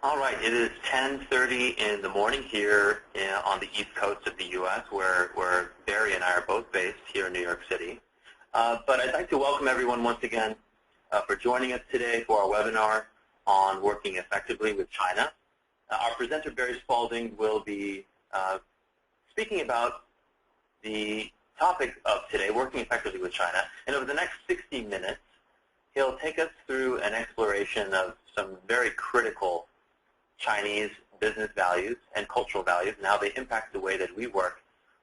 All right, it is 10:30 in the morning here on the East Coast of the U.S., where Barry and I are both based here in New York City. But I'd like to welcome everyone once again for joining us today for our webinar on Working Effectively with China. Our presenter, Barry Spalding, will be speaking about the topic of today, Working Effectively with China. And over the next 60 minutes, he'll take us through an exploration of some very critical Chinese business values and cultural values and how they impact the way that we work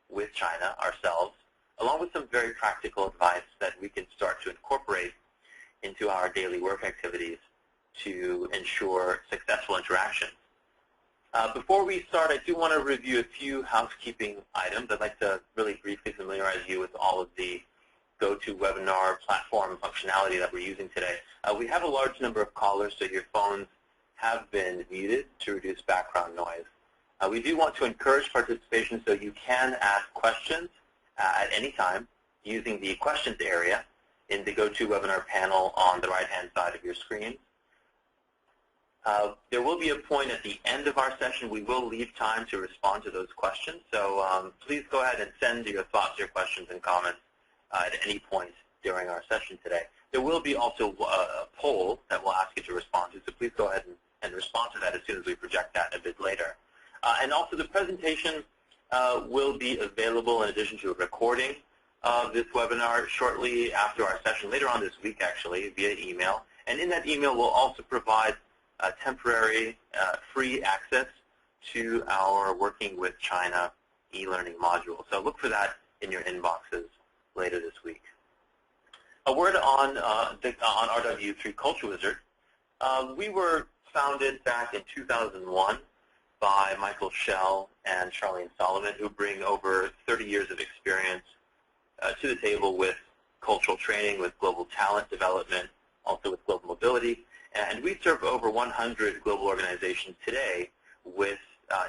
with China ourselves, along with some very practical advice that we can start to incorporate into our daily work activities to ensure successful interactions. Before we start, I do want to review a few housekeeping items. I'd like to really briefly familiarize you with all of the GoToWebinar platform functionality that we're using today. We have a large number of callers, so your phones have been muted to reduce background noise. We do want to encourage participation, so you can ask questions at any time using the questions area in the GoToWebinar panel on the right-hand side of your screen. There will be a point at the end of our session. We will leave time to respond to those questions, so please go ahead and send your thoughts, your questions, and comments at any point during our session today. There will be also a poll that we'll ask you to respond to, so please go ahead and respond to that as soon as we project that a bit later. And also the presentation will be available in addition to a recording of this webinar shortly after our session, later on this week actually, via email. And in that email we'll also provide temporary free access to our Working with China e-learning module. So look for that in your inboxes later this week. A word on RW3 Culture Wizard. We were founded back in 2001 by Michael Schell and Charlene Solomon, who bring over 30 years of experience to the table with cultural training, with global talent development, also with global mobility. And we serve over 100 global organizations today with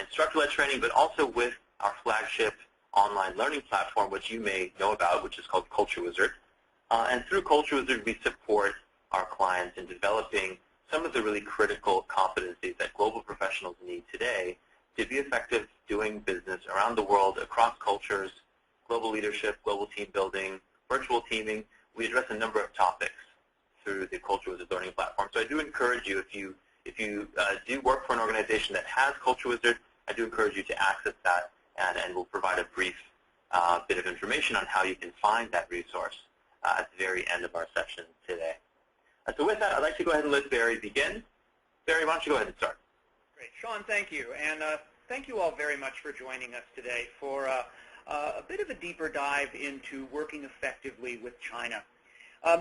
instructor-led training, but also with our flagship online learning platform, which you may know about, which is called Culture Wizard. And through Culture Wizard, we support our clients in developing some of the really critical competencies that global professionals need today to be effective doing business around the world, across cultures, global leadership, global team building, virtual teaming. We address a number of topics through the Culture Wizard learning platform. So I do encourage you, if you do work for an organization that has Culture Wizard, I do encourage you to access that, and we'll provide a brief bit of information on how you can find that resource at the very end of our session today. So with that, I'd like to go ahead and let Barry begin. Barry, why don't you go ahead and start? Great. Sean, thank you. And thank you all very much for joining us today for a bit of a deeper dive into working effectively with China.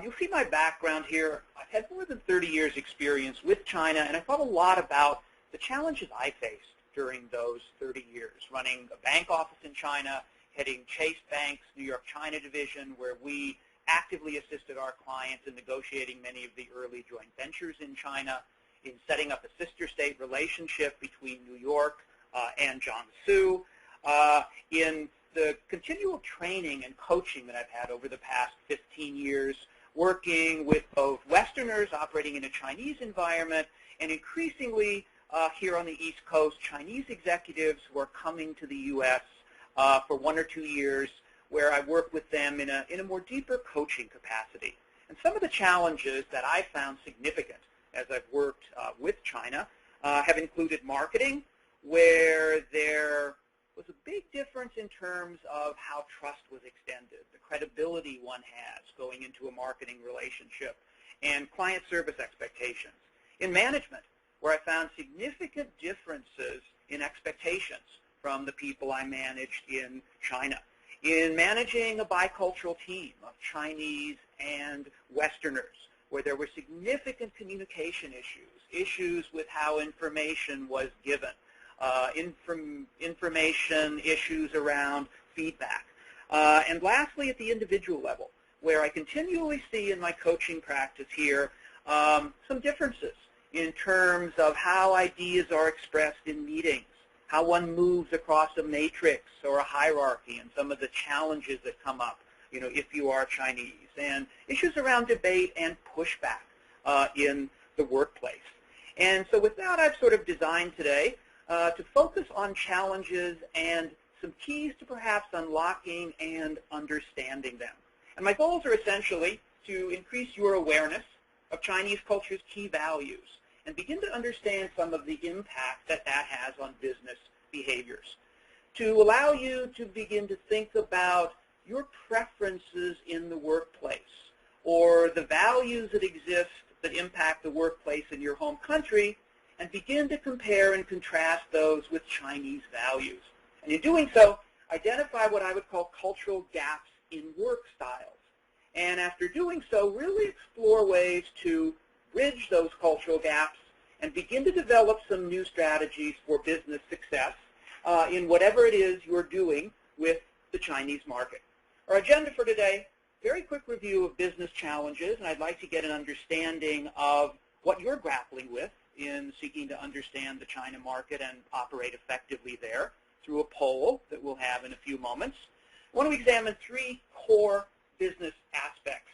You'll see my background here. I've had more than 30 years experience with China, and I thought a lot about the challenges I faced during those 30 years, running a bank office in China, heading Chase Bank's New York China division, where we actively assisted our clients in negotiating many of the early joint ventures in China, in setting up a sister state relationship between New York and Jiangsu, in the continual training and coaching that I've had over the past 15 years, working with both Westerners operating in a Chinese environment and increasingly here on the East Coast, Chinese executives who are coming to the U.S. For 1 or 2 years, where I work with them in a more deeper coaching capacity. And some of the challenges that I found significant as I've worked with China have included marketing, where there was a big difference in terms of how trust was extended, the credibility one has going into a marketing relationship, and client service expectations. In management, where I found significant differences in expectations from the people I managed in China. In managing a bicultural team of Chinese and Westerners, where there were significant communication issues with how information was given, information issues around feedback. And lastly, at the individual level, where I continually see in my coaching practice here some differences in terms of how ideas are expressed in meetings, how one moves across a matrix or a hierarchy, and some of the challenges that come up, if you are Chinese, and issues around debate and pushback in the workplace. And so with that, I've sort of designed today to focus on challenges and some keys to perhaps unlocking and understanding them. And my goals are essentially to increase your awareness of Chinese culture's key values and begin to understand some of the impact that that has on business behaviors, to allow you to begin to think about your preferences in the workplace or the values that exist that impact the workplace in your home country, and begin to compare and contrast those with Chinese values. And in doing so, identify what I would call cultural gaps in work styles. And after doing so, really explore ways to bridge those cultural gaps and begin to develop some new strategies for business success in whatever it is you're doing with the Chinese market. Our agenda for today, very quick review of business challenges, and I'd like to get an understanding of what you're grappling with in seeking to understand the China market and operate effectively there through a poll that we'll have in a few moments. I want to examine three core business aspects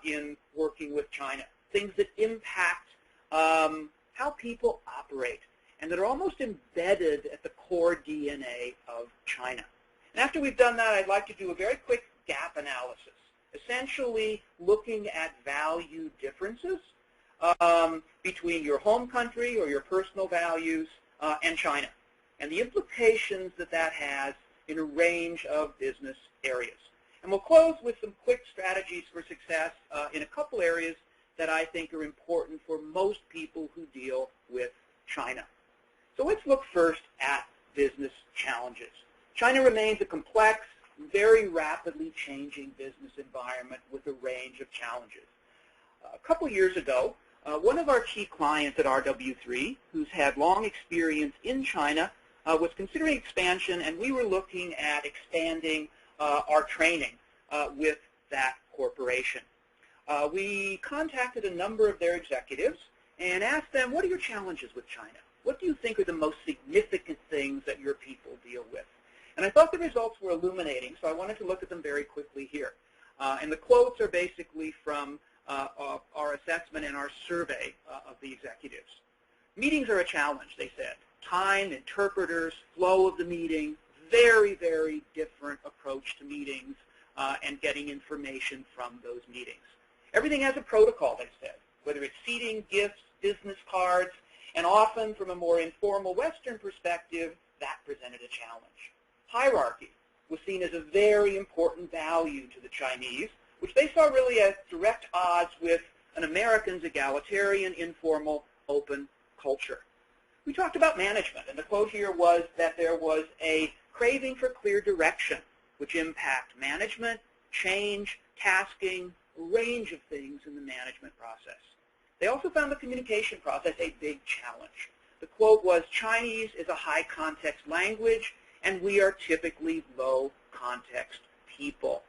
in working with China, things that impact how people operate and that are almost embedded at the core DNA of China. And after we've done that, I'd like to do a very quick gap analysis, essentially looking at value differences between your home country or your personal values and China, and the implications that that has in a range of business areas. And we'll close with some quick strategies for success in a couple areas that I think are important for most people who deal with China. So let's look first at business challenges. China remains a complex, very rapidly changing business environment with a range of challenges. A couple years ago, one of our key clients at RW3, who's had long experience in China, was considering expansion, and we were looking at expanding our training with that corporation. We contacted a number of their executives and asked them, what are your challenges with China? What do you think are the most significant things that your people deal with? And I thought the results were illuminating, so I wanted to look at them very quickly here. And the quotes are basically from our assessment and our survey of the executives. Meetings are a challenge, they said. Time, interpreters, flow of the meeting, very, very different approach to meetings and getting information from those meetings. Everything has a protocol, they said, whether it's seating, gifts, business cards, and often from a more informal Western perspective, that presented a challenge. Hierarchy was seen as a very important value to the Chinese, which they saw really as direct odds with an American's egalitarian, informal, open culture. We talked about management, and the quote here was that there was a craving for clear direction, which impact management, change, tasking, a range of things in the management process. They also found the communication process a big challenge. The quote was, Chinese is a high-context language, and we are typically low-context people.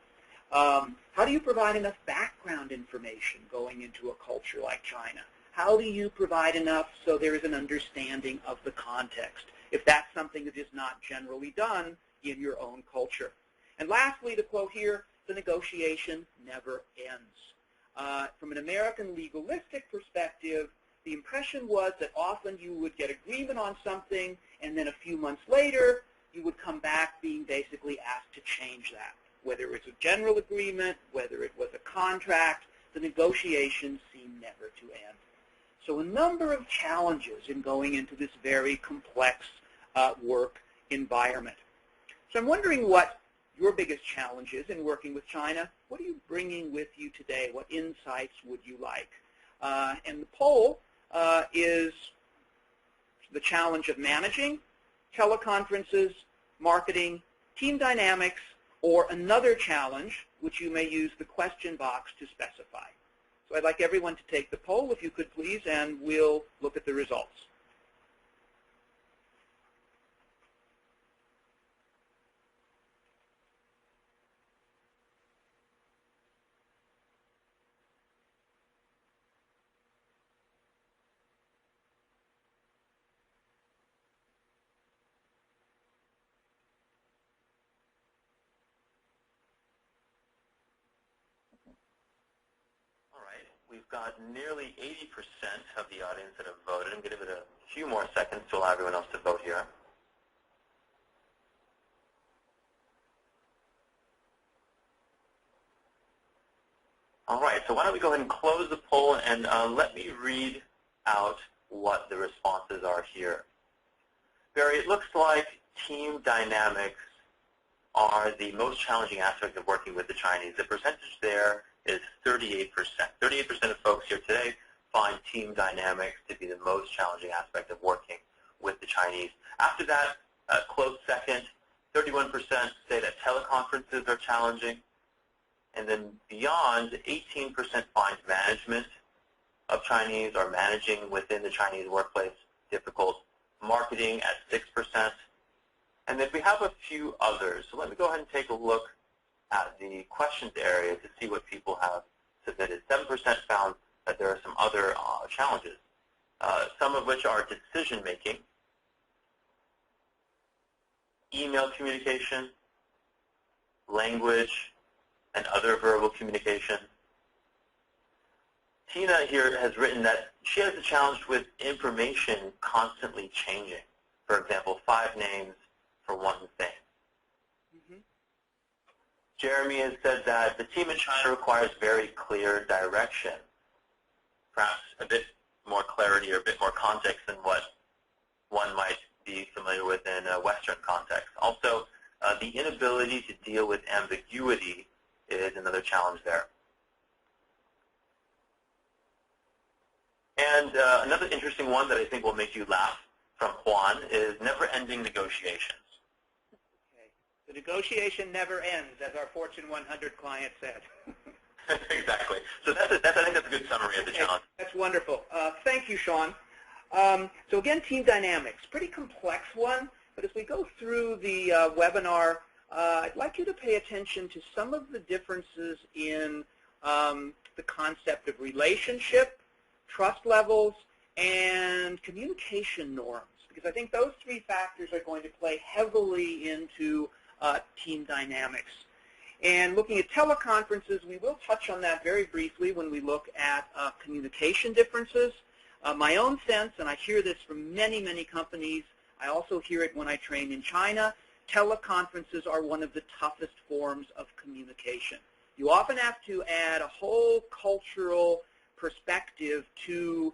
How do you provide enough background information going into a culture like China? How do you provide enough so there is an understanding of the context, if that's something that is not generally done in your own culture? And lastly, the quote here, the negotiation never ends. From an American legalistic perspective, the impression was that often you would get agreement on something, and then a few months later, you would come back being basically asked to change that. Whether it was a general agreement, whether it was a contract, the negotiations seemed never to end. So a number of challenges in going into this very complex work environment. So I'm wondering what your biggest challenge is in working with China. What are you bringing with you today? What insights would you like? And the poll is the challenge of managing, teleconferences, marketing, team dynamics, or another challenge, which you may use the question box to specify. So I'd like everyone to take the poll, if you could please, and we'll look at the results. All right. We've got nearly 80% of the audience that have voted. I'm going to give it a few more seconds to allow everyone else to vote here. All right, so why don't we go ahead and close the poll, and let me read out what the responses are here. Barry, it looks like team dynamics are the most challenging aspect of working with the Chinese. The percentage there is 38%. 38% of folks here today find team dynamics to be the most challenging aspect of working with the Chinese. After that, a close second, 31% say that teleconferences are challenging. And then beyond, 18% find management of Chinese or managing within the Chinese workplace difficult. Marketing at 6%. And then we have a few others. So let me go ahead and take a look at the questions area to see what people have submitted. 7% found that there are some other challenges, some of which are decision-making, email communication, language, and other verbal communication. Tina here has written that she has a challenge with information constantly changing. For example, 5 names for one thing. Jeremy has said that the team in China requires very clear direction, perhaps a bit more clarity or a bit more context than what one might be familiar with in a Western context. Also, the inability to deal with ambiguity is another challenge there. And another interesting one that I think will make you laugh from Juan is never-ending negotiations. Okay. The negotiation never ends, as our Fortune 100 client said. Exactly. So I think that's a good summary of the challenge. That's wonderful. Thank you, Sean. So again, team dynamics, pretty complex one, but as we go through the webinar, I'd like you to pay attention to some of the differences in the concept of relationship, trust levels, and communication norms, because I think those 3 factors are going to play heavily into team dynamics. And looking at teleconferences, we will touch on that very briefly when we look at communication differences. My own sense, and I hear this from many, many companies, I also hear it when I train in China, teleconferences are one of the toughest forms of communication. You often have to add a whole cultural perspective to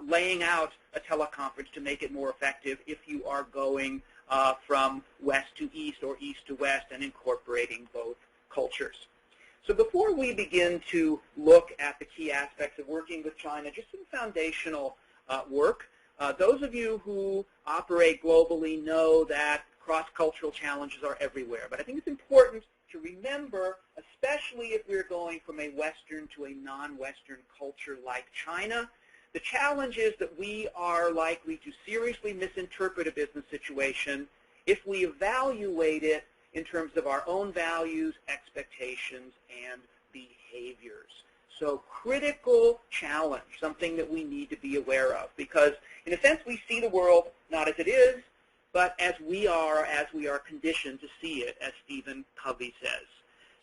laying out a teleconference to make it more effective if you are going from west to east or east to west and incorporating both cultures. So before we begin to look at the key aspects of working with China, just some foundational work. Those of you who operate globally know that cross-cultural challenges are everywhere. But I think it's important to remember, especially if we're going from a Western to a non-Western culture like China, the challenge is that we are likely to seriously misinterpret a business situation if we evaluate it in terms of our own values, expectations, and behaviors. So critical challenge, something that we need to be aware of, because in a sense we see the world not as it is, but as we are conditioned to see it, as Stephen Covey says.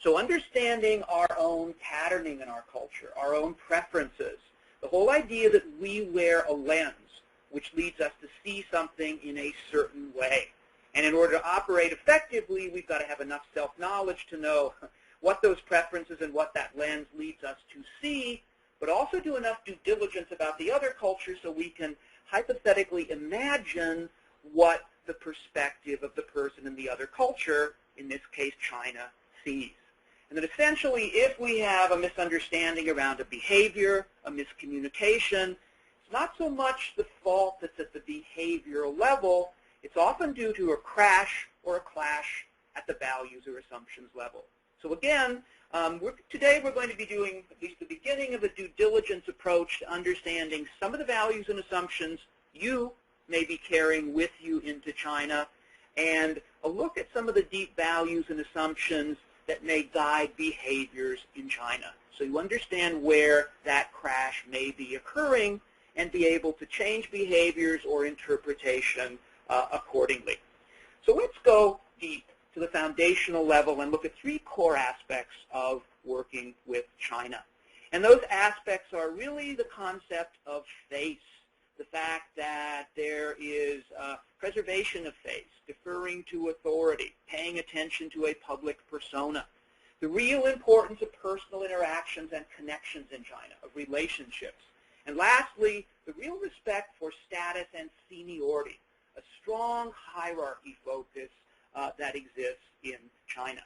So understanding our own patterning in our culture, our own preferences, the whole idea that we wear a lens which leads us to see something in a certain way. And in order to operate effectively, we've got to have enough self-knowledge to know what those preferences and what that lens leads us to see, but also do enough due diligence about the other cultures so we can hypothetically imagine what the perspective of the person in the other culture, in this case China, sees. And that essentially if we have a misunderstanding around a behavior, a miscommunication, it's not so much the fault that's at the behavioral level, it's often due to a crash or a clash at the values or assumptions level. So again, today we're going to be doing at least the beginning of a due diligence approach to understanding some of the values and assumptions you may be carrying with you into China, and a look at some of the deep values and assumptions that may guide behaviors in China. So you understand where that crash may be occurring and be able to change behaviors or interpretation accordingly. So let's go deep to the foundational level and look at 3 core aspects of working with China. And those aspects are really the concept of face, the fact that there is preservation of face, deferring to authority, paying attention to a public persona, the real importance of personal interactions and connections in China, of relationships, and lastly, the real respect for status and seniority, a strong hierarchy focus that exists in China.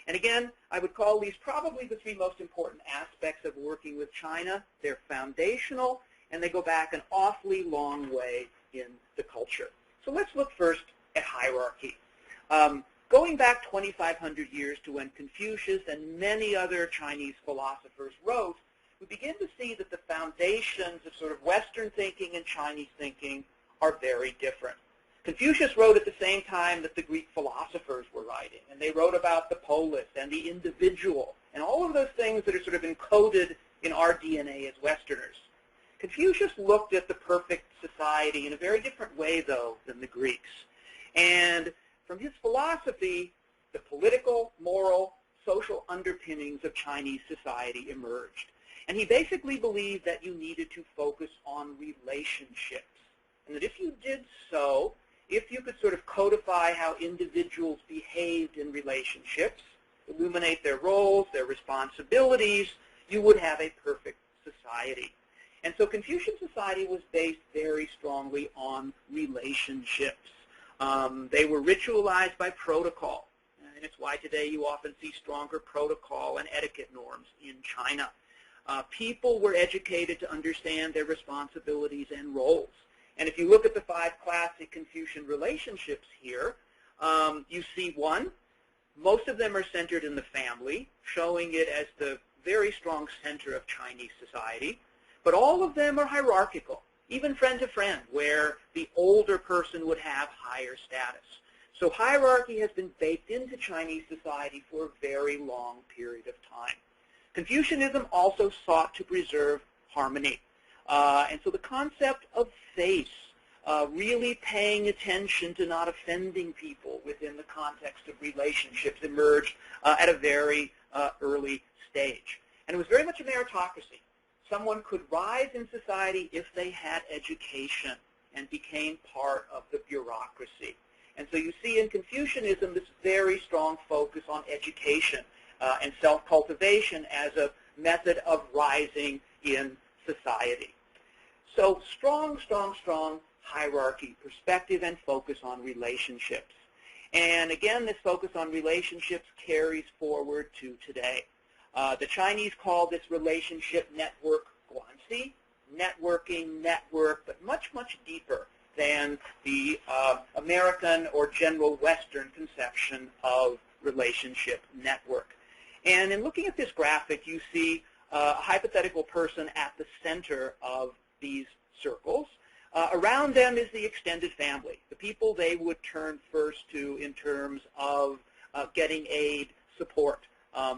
And again, I would call these probably the three most important aspects of working with China. They're foundational, and they go back an awfully long way in the culture. So let's look first at hierarchy. Going back 2,500 years to when Confucius and many other Chinese philosophers wrote, we begin to see that the foundations of sort of Western thinking and Chinese thinking are very different. Confucius wrote at the same time that the Greek philosophers were writing, and they wrote about the polis and the individual and all of those things that are sort of encoded in our DNA as Westerners. Confucius looked at the perfect society in a very different way, though, than the Greeks. And from his philosophy, the political, moral, social underpinnings of Chinese society emerged. And he basically believed that you needed to focus on relationships. And that if you did so, if you could sort of codify how individuals behaved in relationships, illuminate their roles, their responsibilities, you would have a perfect society. And so Confucian society was based very strongly on relationships. They were ritualized by protocol. And it's why today you often see stronger protocol and etiquette norms in China. People were educated to understand their responsibilities and roles. And if you look at the 5 classic Confucian relationships here, you see one, most of them are centered in the family, showing it as the very strong center of Chinese society. But all of them are hierarchical, even friend to friend, where the older person would have higher status. So hierarchy has been baked into Chinese society for a very long period of time. Confucianism also sought to preserve harmony. And so the concept of face, really paying attention to not offending people within the context of relationships, emerged at a very early stage. And it was very much a meritocracy. Someone could rise in society if they had education and became part of the bureaucracy. And so you see in Confucianism this very strong focus on education and self-cultivation as a method of rising in society. So strong, strong, strong hierarchy, perspective, and focus on relationships. And again, this focus on relationships carries forward to today. The Chinese call this relationship network guanxi, networking, network, but much, much deeper than the American or general Western conception of relationship network. And in looking at this graphic, you see a hypothetical person at the center of these circles. Around them is the extended family, the people they would turn first to in terms of getting aid, support,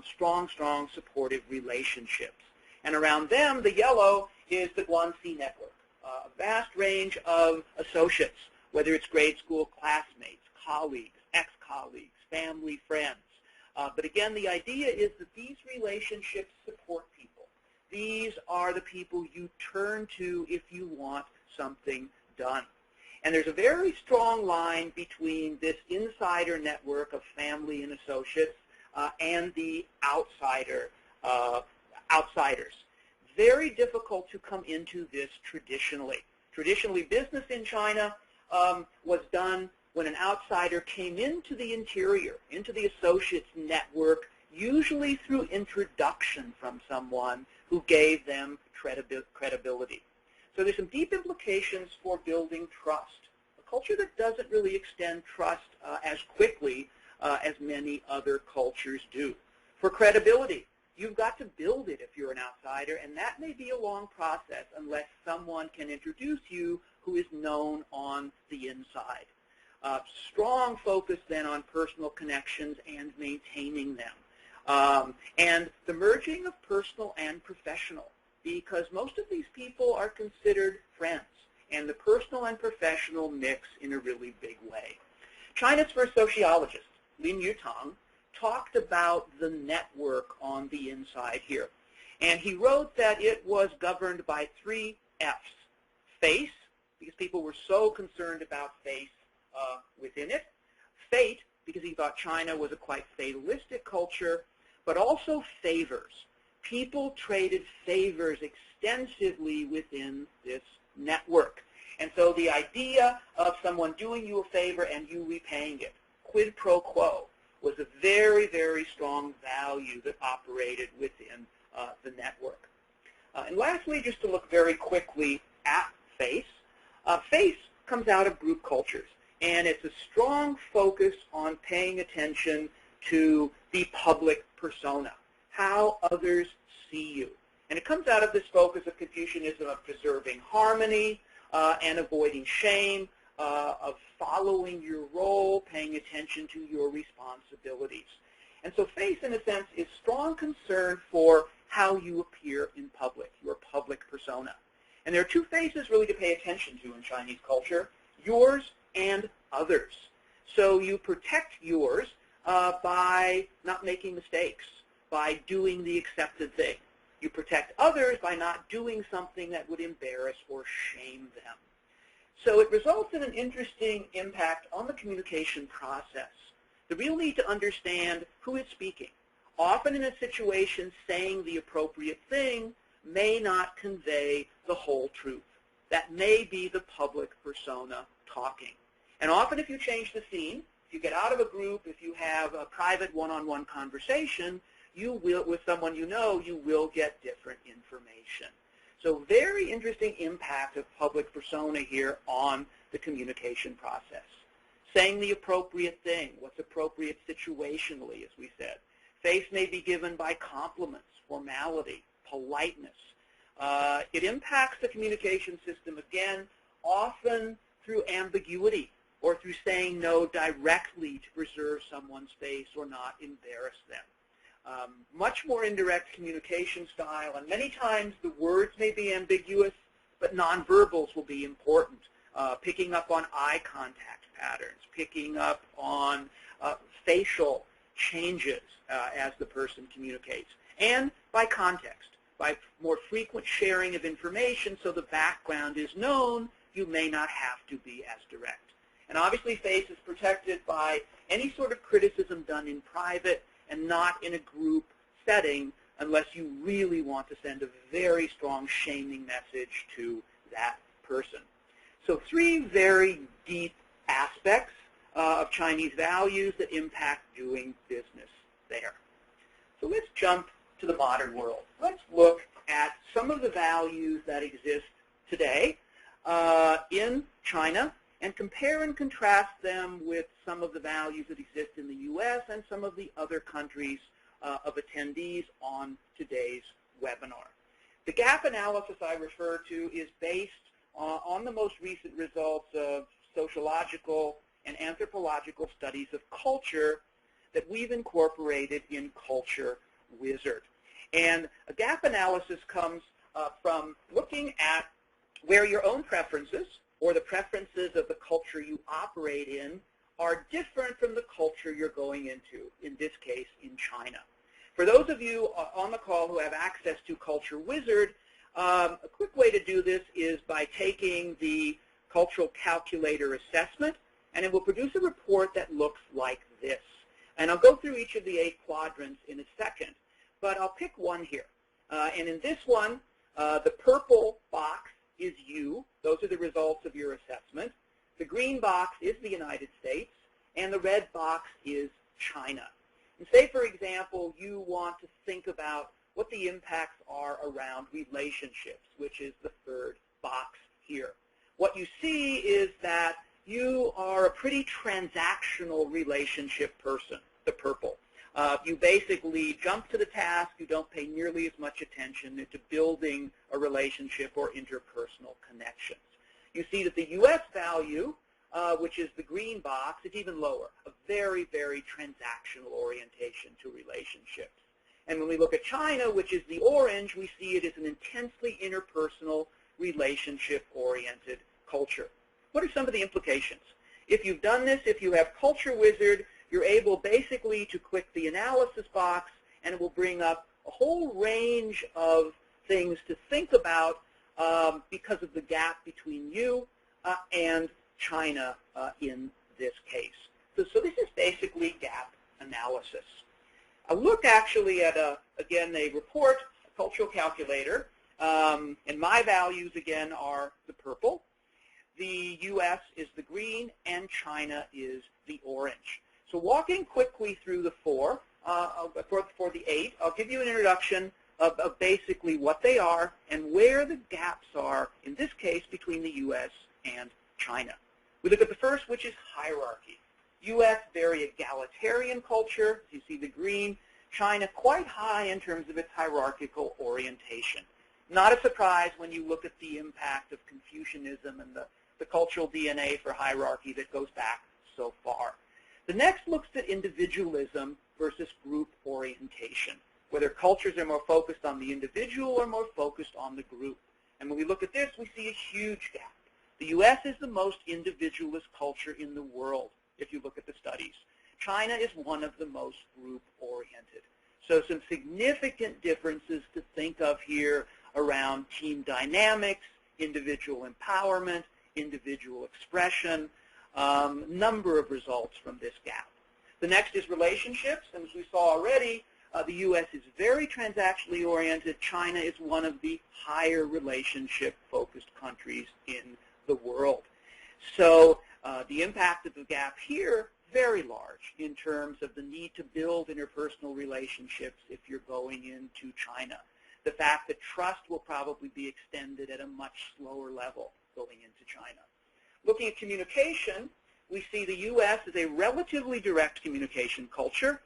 strong, strong supportive relationships. And around them, the yellow is the guanxi network, a vast range of associates, whether it's grade school classmates, colleagues, ex-colleagues, family, friends. But again, the idea is that these relationships support people. These are the people you turn to if you want something done. And there's a very strong line between this insider network of family and associates and the outsiders. Very difficult to come into this traditionally. Traditionally, business in China was done when an outsider came into the interior, into the associates network, usually through introduction from someone who gave them credibility. So there's some deep implications for building trust, a culture that doesn't really extend trust as quickly as many other cultures do. For credibility, you've got to build it if you're an outsider, and that may be a long process unless someone can introduce you who is known on the inside. Strong focus then on personal connections and maintaining them. And the merging of personal and professional, because most of these people are considered friends, and the personal and professional mix in a really big way. China's first sociologist, Lin Yutang, talked about the network on the inside here. And he wrote that it was governed by 3 F's. Face, because people were so concerned about face within it. Fate, because he thought China was a quite fatalistic culture. But also favors. People traded favors extensively within this network. And so the idea of someone doing you a favor and you repaying it, quid pro quo, was a very, very strong value that operated within the network. And lastly, just to look very quickly at face. Face comes out of group cultures, and it's a strong focus on paying attention to the public persona, how others see you. And it comes out of this focus of Confucianism of preserving harmony and avoiding shame, of following your role, paying attention to your responsibilities. And so face, in a sense, is strong concern for how you appear in public, your public persona. And there are 2 faces really to pay attention to in Chinese culture, yours and others. So you protect yours by not making mistakes, by doing the accepted thing. You protect others by not doing something that would embarrass or shame them. So it results in an interesting impact on the communication process. The real need to understand who is speaking. Often in a situation, saying the appropriate thing may not convey the whole truth. That may be the public persona talking. And often if you change the scene, if you get out of a group, if you have a private one-on-one conversation, you will, with someone you know, you will get different information. So very interesting impact of public persona here on the communication process. Saying the appropriate thing, what's appropriate situationally, as we said. Face may be given by compliments, formality, politeness. It impacts the communication system, again, often through ambiguity or through saying no directly to preserve someone's face or not embarrass them. Much more indirect communication style, and many times the words may be ambiguous, but nonverbals will be important. Picking up on eye contact patterns, picking up on facial changes as the person communicates, and by context, by more frequent sharing of information so the background is known, you may not have to be as direct. And obviously face is protected by any sort of criticism done in private and not in a group setting unless you really want to send a very strong shaming message to that person. So 3 very deep aspects of Chinese values that impact doing business there. So let's jump to the modern world. Let's look at some of the values that exist today in China and compare and contrast them with some of the values that exist in the U.S. and some of the other countries of attendees on today's webinar. The gap analysis I refer to is based on the most recent results of sociological and anthropological studies of culture that we've incorporated in Culture Wizard. And a gap analysis comes from looking at where your own preferences or the preferences of the culture you operate in are different from the culture you're going into, in this case, in China. For those of you on the call who have access to Culture Wizard, a quick way to do this is by taking the Cultural Calculator Assessment, and it will produce a report that looks like this. And I'll go through each of the 8 quadrants in a second, but I'll pick one here. And in this one, the purple box is you. Those are the results of your assessment. The green box is the United States, and the red box is China. And say, for example, you want to think about what the impacts are around relationships, which is the 3rd box here. What you see is that you are a pretty transactional relationship person, the purple. You basically jump to the task. You don't pay nearly as much attention to building a relationship or interpersonal connections. You see that the U.S. value, which is the green box, is even lower, a very, very transactional orientation to relationships. And when we look at China, which is the orange, we see it as an intensely interpersonal, relationship-oriented culture. What are some of the implications? If you've done this, if you have Culture Wizard, you're able basically to click the analysis box, and it will bring up a whole range of things to think about because of the gap between you and China in this case. So this is basically gap analysis. I looked actually at, again, a report, a cultural calculator, and my values, again, are the purple. The U.S. is the green, and China is the orange. So walking quickly through the for the 8, I'll give you an introduction of basically what they are and where the gaps are, in this case, between the U.S. and China. We look at the first, which is hierarchy. U.S., very egalitarian culture. You see the green. China, quite high in terms of its hierarchical orientation. Not a surprise when you look at the impact of Confucianism and the cultural DNA for hierarchy that goes back so far. The next looks at individualism versus group orientation, whether cultures are more focused on the individual or more focused on the group. And when we look at this, we see a huge gap. The U.S. is the most individualist culture in the world, if you look at the studies. China is one of the most group-oriented. So some significant differences to think of here around team dynamics, individual empowerment, individual expression, number of results from this gap. The next is relationships, and as we saw already, the U.S. is very transactionally oriented. China is one of the higher relationship-focused countries in the world. So the impact of the gap here, very large in terms of the need to build interpersonal relationships if you're going into China. The fact that trust will probably be extended at a much slower level going into China. Looking at communication, we see the U.S. is a relatively direct communication culture.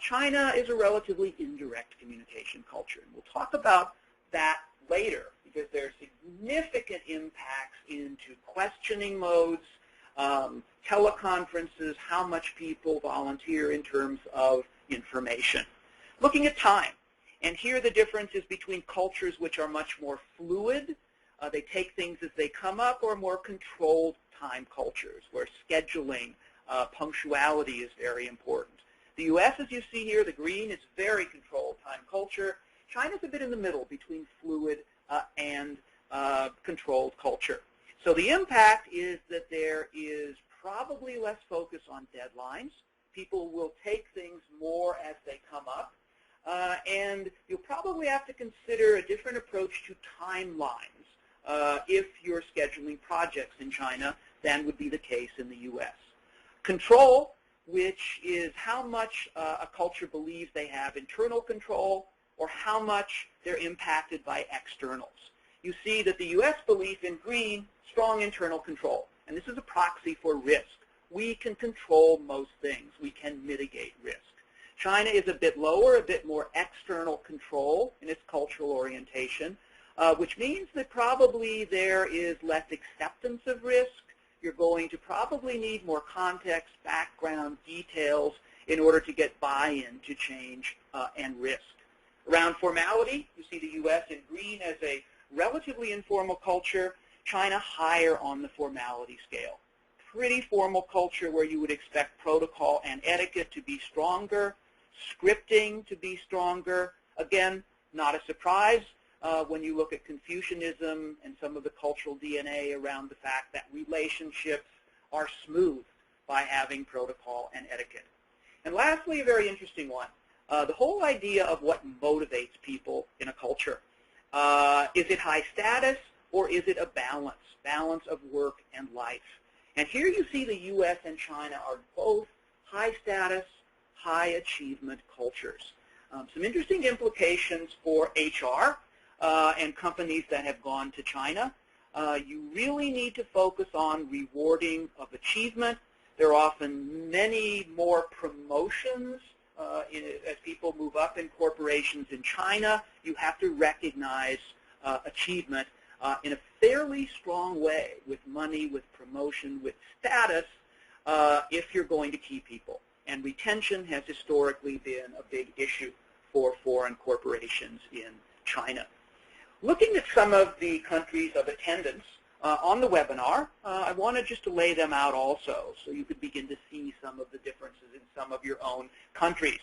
China is a relatively indirect communication culture. And we'll talk about that later because there are significant impacts into questioning modes, teleconferences, how much people volunteer in terms of information. Looking at time, and here the difference is between cultures which are much more fluid, they take things as they come up, or more controlled time cultures where scheduling, punctuality is very important. The U.S., as you see here, the green, is very controlled time culture. China's a bit in the middle between fluid and controlled culture. So the impact is that there is probably less focus on deadlines. People will take things more as they come up. And you'll probably have to consider a different approach to timelines if you're scheduling projects in China than would be the case in the U.S. Control, which is how much a culture believes they have internal control or how much they're impacted by externals. You see that the U.S. belief in green, strong internal control. And this is a proxy for risk. We can control most things. We can mitigate risk. China is a bit lower, a bit more external control in its cultural orientation, which means that probably there is less acceptance of risk. You're going to probably need more context, background, details in order to get buy-in to change and risk. Around formality, you see the U.S. in green as a relatively informal culture, China higher on the formality scale. Pretty formal culture where you would expect protocol and etiquette to be stronger, scripting to be stronger. Again, not a surprise when you look at Confucianism and some of the cultural DNA around the fact that relationships are smooth by having protocol and etiquette. And lastly, a very interesting one, the whole idea of what motivates people in a culture. Is it high status or is it a balance of work and life? And here you see the U.S. and China are both high status, high achievement cultures. Some interesting implications for HR and companies that have gone to China. You really need to focus on rewarding of achievement. There are often many more promotions as people move up in corporations in China. You have to recognize achievement in a fairly strong way with money, with promotion, with status if you're going to keep people. And retention has historically been a big issue for foreign corporations in China. Looking at some of the countries of attendance on the webinar. I wanted just to lay them out also so you could begin to see some of the differences in some of your own countries.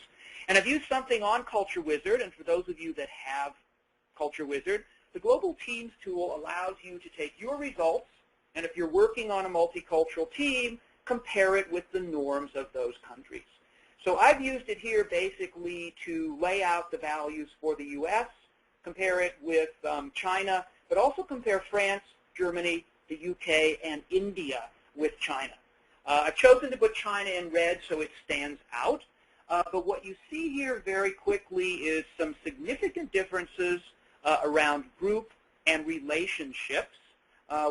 And I've used something on Culture Wizard, and for those of you that have Culture Wizard, the Global Teams tool allows you to take your results, and if you're working on a multicultural team, compare it with the norms of those countries. So I've used it here basically to lay out the values for the U.S., compare it with China, but also compare France, Germany, the UK, and India with China. I've chosen to put China in red so it stands out, but what you see here very quickly is some significant differences around group and relationships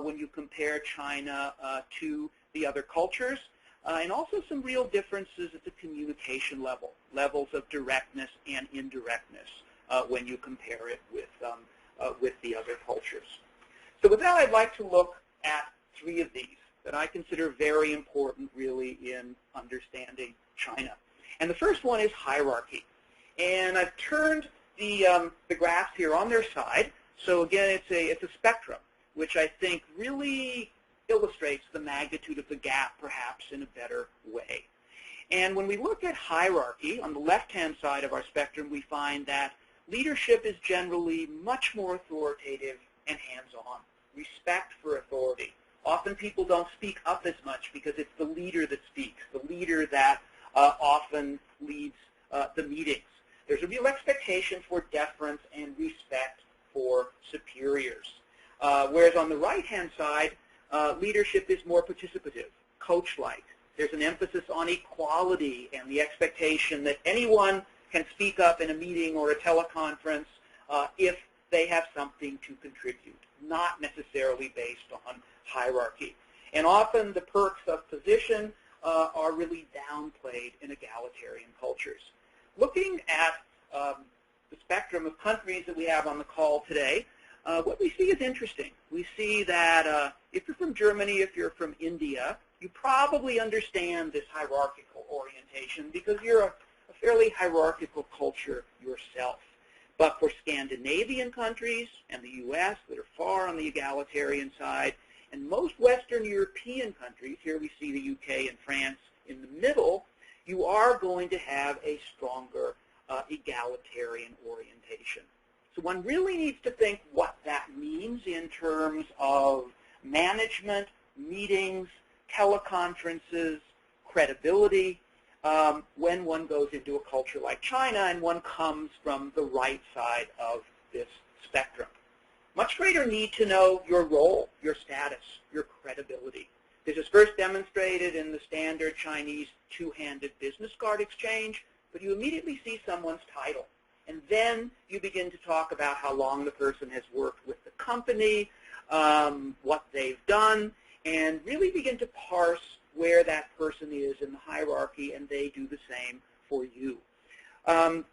when you compare China to the other cultures, and also some real differences at the communication level, levels of directness and indirectness when you compare it with the other cultures. So with that, I'd like to look at three of these that I consider very important really in understanding China. And the first one is hierarchy. And I've turned the graphs here on their side. So again, it's a spectrum, which I think really illustrates the magnitude of the gap perhaps in a better way. And when we look at hierarchy, on the left-hand side of our spectrum, we find that leadership is generally much more authoritative and hands-on. Respect for authority. Often people don't speak up as much because it's the leader that speaks, the leader that often leads the meetings. There's a real expectation for deference and respect for superiors. Whereas on the right-hand side, leadership is more participative, coach-like. There's an emphasis on equality and the expectation that anyone can speak up in a meeting or a teleconference if they have something to contribute, not necessarily based on hierarchy. And often the perks of position are really downplayed in egalitarian cultures. Looking at the spectrum of countries that we have on the call today, what we see is interesting. We see that if you're from Germany, if you're from India, you probably understand this hierarchical orientation because you're a fairly hierarchical culture yourself. But for Scandinavian countries and the U.S. that are far on the egalitarian side, and most Western European countries, here we see the UK and France in the middle, you are going to have a stronger egalitarian orientation. So one really needs to think what that means in terms of management, meetings, teleconferences, credibility, when one goes into a culture like China and one comes from the right side of this spectrum. Much greater need to know your role, your status, your credibility. This is first demonstrated in the standard Chinese two-handed business card exchange, but you immediately see someone's title. And then you begin to talk about how long the person has worked with the company, what they've done, and really begin to parse where that person is in the hierarchy, and they do the same for you.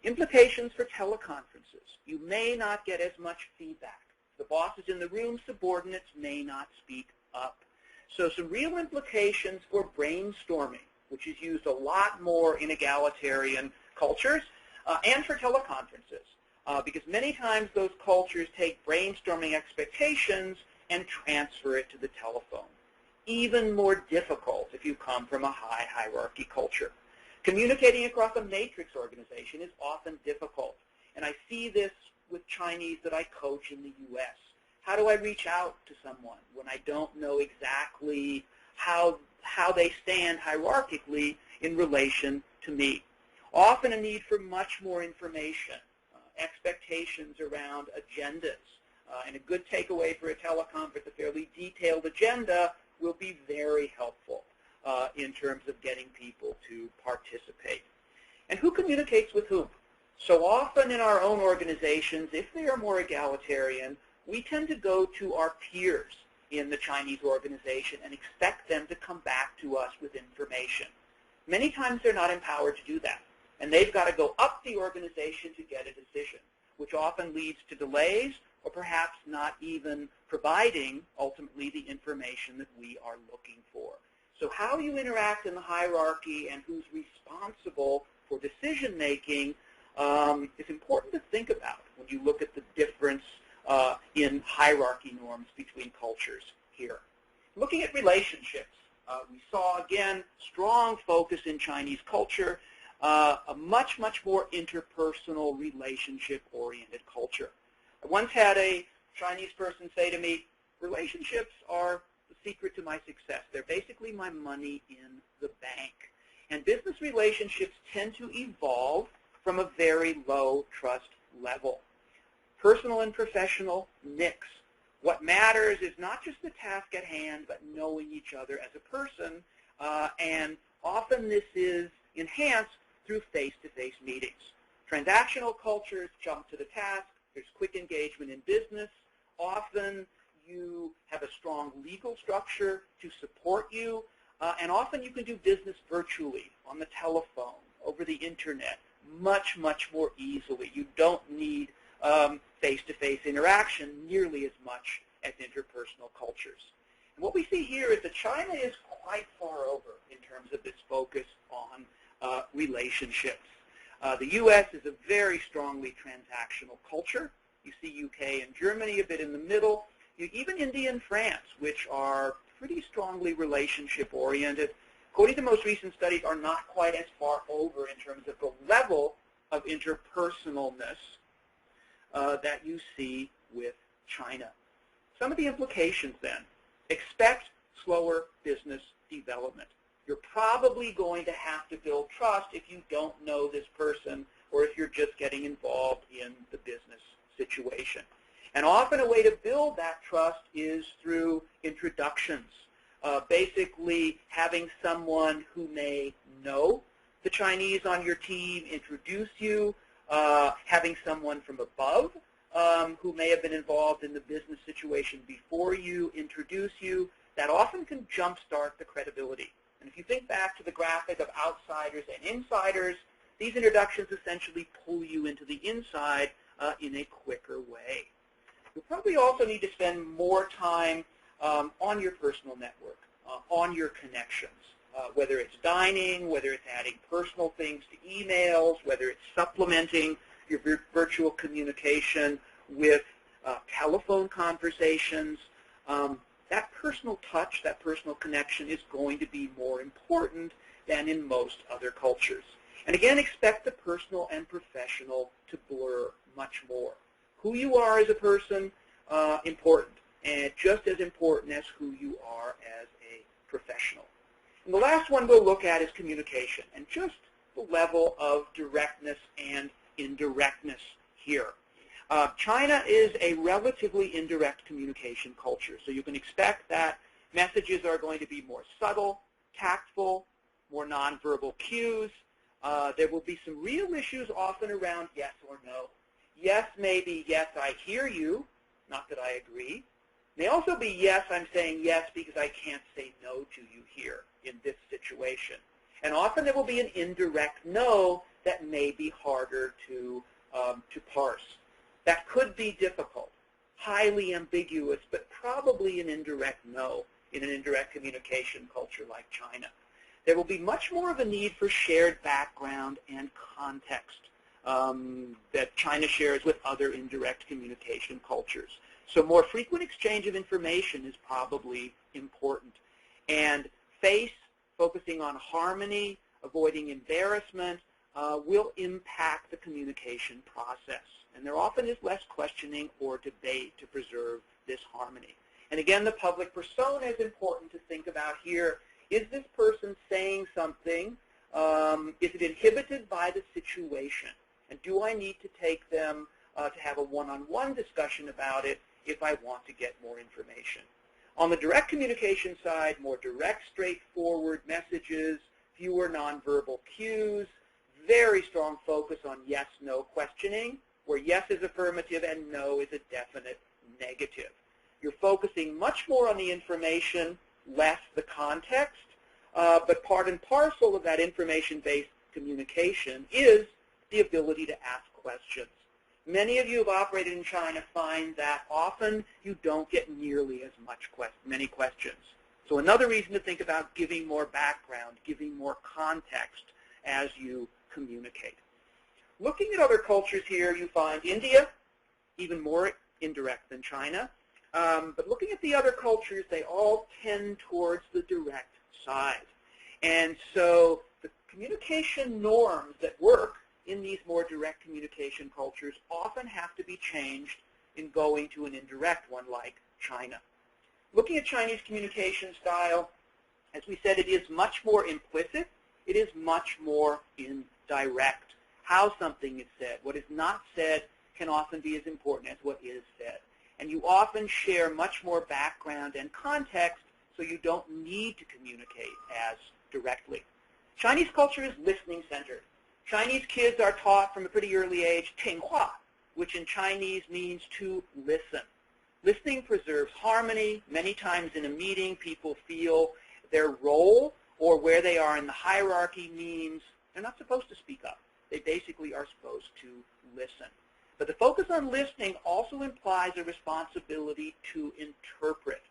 Implications for teleconferences. You may not get as much feedback. The bosses in the room, subordinates may not speak up. So some real implications for brainstorming, which is used a lot more in egalitarian cultures, and for teleconferences, because many times those cultures take brainstorming expectations and transfer it to the telephone. Even more difficult if you come from a high hierarchy culture. Communicating across a matrix organization is often difficult, and I see this with Chinese that I coach in the U.S. How do I reach out to someone when I don't know exactly how they stand hierarchically in relation to me? Often a need for much more information, expectations around agendas, and a good takeaway for a teleconference, a fairly detailed agenda will be very helpful in terms of getting people to participate. And who communicates with whom? So often in our own organizations, if they are more egalitarian, we tend to go to our peers in the Chinese organization and expect them to come back to us with information. Many times they're not empowered to do that, and they've got to go up the organization to get a decision, which often leads to delays or perhaps not even providing ultimately the information that we are looking for. So how you interact in the hierarchy and who's responsible for decision making is important to think about when you look at the difference in hierarchy norms between cultures here. Looking at relationships, we saw, again, strong focus in Chinese culture, a much, much more interpersonal, relationship-oriented culture. I once had a Chinese person say to me, relationships are the secret to my success. They're basically my money in the bank. And business relationships tend to evolve from a very low trust level. Personal and professional mix. What matters is not just the task at hand, but knowing each other as a person, and often this is enhanced through face-to-face meetings. Transactional cultures jump to the task. There's quick engagement in business. Often you have a strong legal structure to support you, and often you can do business virtually, on the telephone, over the internet, much, much more easily. You don't need face-to-face interaction nearly as much as interpersonal cultures. And what we see here is that China is quite far over in terms of its focus on relationships. The U.S. is a very strongly transactional culture. You see UK and Germany a bit in the middle. Even India and France, which are pretty strongly relationship-oriented, according to most recent studies, are not quite as far over in terms of the level of interpersonalness that you see with China. Some of the implications then. Expect slower business development. You're probably going to have to build trust if you don't know this person or if you're just getting involved in the business situation. And often a way to build that trust is through introductions. Basically having someone who may know the Chinese on your team introduce you, having someone from above who may have been involved in the business situation before you introduce you, that often can jumpstart the credibility. And if you think back to the graphic of outsiders and insiders, these introductions essentially pull you into the inside in a quicker way. You'll probably also need to spend more time on your personal network, on your connections, whether it's dining, whether it's adding personal things to emails, whether it's supplementing your virtual communication with telephone conversations. That personal touch, that personal connection is going to be more important than in most other cultures. And again, expect the personal and professional to blur much more. Who you are as a person, important, and just as important as who you are as a professional. And the last one we'll look at is communication, and just the level of directness and indirectness here. China is a relatively indirect communication culture, so you can expect that messages are going to be more subtle, tactful, more nonverbal cues. There will be some real issues often around yes or no. Yes may be yes, I hear you, not that I agree. May also be yes, I'm saying yes because I can't say no to you here in this situation. And often there will be an indirect no that may be harder to parse. That could be difficult, highly ambiguous, but probably an indirect no in an indirect communication culture like China. There will be much more of a need for shared background and context that China shares with other indirect communication cultures. So more frequent exchange of information is probably important. And face, focusing on harmony, avoiding embarrassment, will impact the communication process. And there often is less questioning or debate to preserve this harmony. And again, the public persona is important to think about here. Is this person saying something? Is it inhibited by the situation? And do I need to take them to have a one-on-one discussion about it if I want to get more information? On the direct communication side, more direct, straightforward messages, fewer nonverbal cues, very strong focus on yes-no questioning, where yes is affirmative and no is a definite negative. You're focusing much more on the information, less the context, but part and parcel of that information-based communication is the ability to ask questions. Many of you who have operated in China find that often you don't get nearly as many questions. So another reason to think about giving more background, giving more context as you communicate. Looking at other cultures here, you find India, even more indirect than China. But looking at the other cultures, they all tend towards the direct side. And so the communication norms that work in these more direct communication cultures often have to be changed in going to an indirect one like China. Looking at Chinese communication style, as we said, it is much more implicit. It is much more indirect. How something is said, what is not said, can often be as important as what is said. And you often share much more background and context, so you don't need to communicate as directly. Chinese culture is listening-centered. Chinese kids are taught from a pretty early age, 听话, which in Chinese means to listen. Listening preserves harmony. Many times in a meeting, people feel their role or where they are in the hierarchy means they're not supposed to speak up. They basically are supposed to listen. But the focus on listening also implies a responsibility to interpret.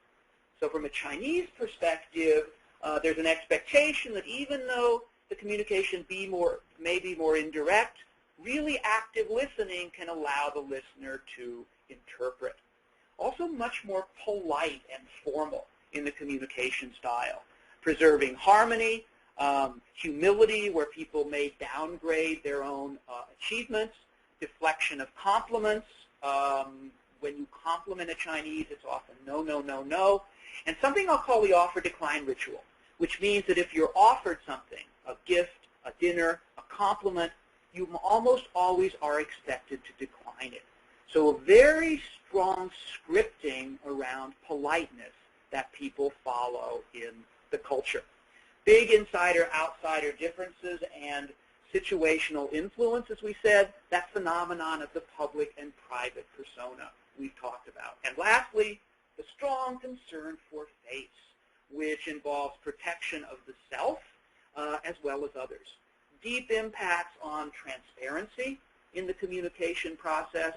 So from a Chinese perspective, there's an expectation that even though the communication may be more indirect, really active listening can allow the listener to interpret. Also much more polite and formal in the communication style, preserving harmony, humility where people may downgrade their own achievements, deflection of compliments. When you compliment a Chinese, it's often no, no, no, no. And something I'll call the offer-decline ritual, which means that if you're offered something, a gift, a dinner, a compliment, you almost always are expected to decline it. So a very strong scripting around politeness that people follow in the culture. Big insider-outsider differences and situational influence, as we said, that phenomenon of the public and private persona we've talked about. And lastly, the strong concern for face, which involves protection of the self as well as others. Deep impacts on transparency in the communication process,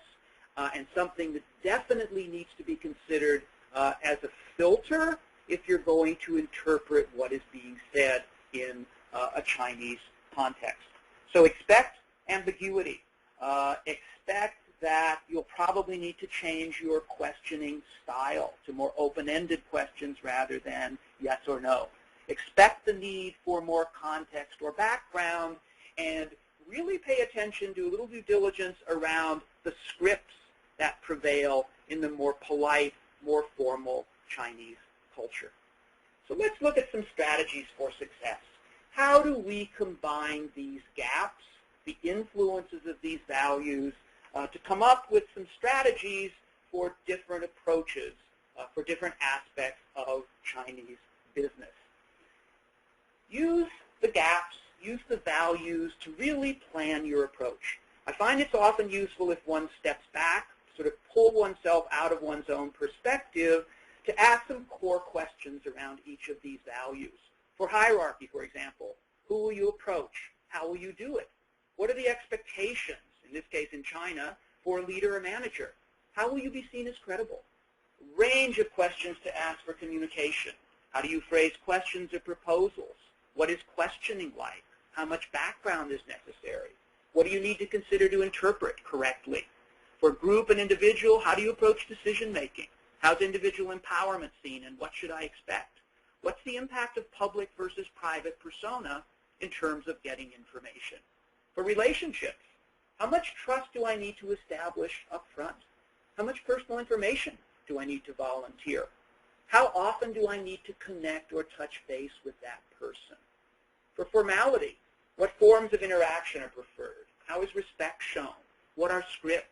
and something that definitely needs to be considered as a filter if you're going to interpret what is being said in a Chinese context. So expect ambiguity. Expect that you'll probably need to change your questioning style to more open-ended questions rather than yes or no. Expect the need for more context or background, and really pay attention, do a little due diligence around the scripts that prevail in the more polite, more formal Chinese culture. So let's look at some strategies for success. How do we combine these gaps, the influences of these values, to come up with some strategies for different approaches, for different aspects of Chinese business? Use the gaps, use the values to really plan your approach. I find it's often useful if one steps back, sort of pull oneself out of one's own perspective to ask some core questions around each of these values. For hierarchy, for example, who will you approach? How will you do it? What are the expectations, in this case in China, for a leader or manager? How will you be seen as credible? Range of questions to ask for communication. How do you phrase questions or proposals? What is questioning like? How much background is necessary? What do you need to consider to interpret correctly? For group and individual, how do you approach decision making? How's individual empowerment seen, and what should I expect? What's the impact of public versus private persona in terms of getting information? For relationships, how much trust do I need to establish up front? How much personal information do I need to volunteer? How often do I need to connect or touch base with that person? For formality, what forms of interaction are preferred? How is respect shown? What are scripts?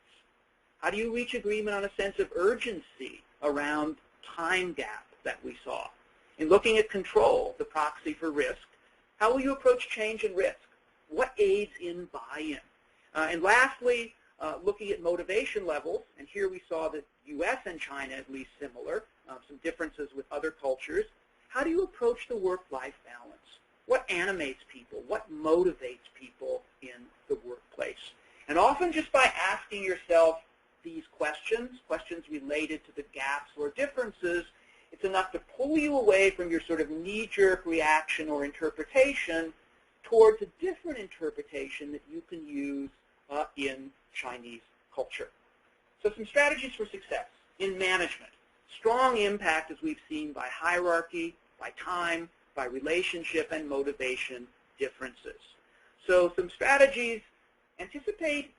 How do you reach agreement on a sense of urgency around time gap that we saw? In looking at control, the proxy for risk, how will you approach change and risk? What aids in buy-in? And lastly, looking at motivation levels, and here we saw that U.S. and China at least similar, some differences with other cultures. How do you approach the work-life balance? What animates people? What motivates people in the workplace? And often just by asking yourself these questions related to the gaps or differences, it's enough to pull you away from your sort of knee-jerk reaction or interpretation towards a different interpretation that you can use in Chinese culture. So some strategies for success in management. Strong impact, as we've seen, by hierarchy, by time, by relationship and motivation differences. So some strategies: anticipate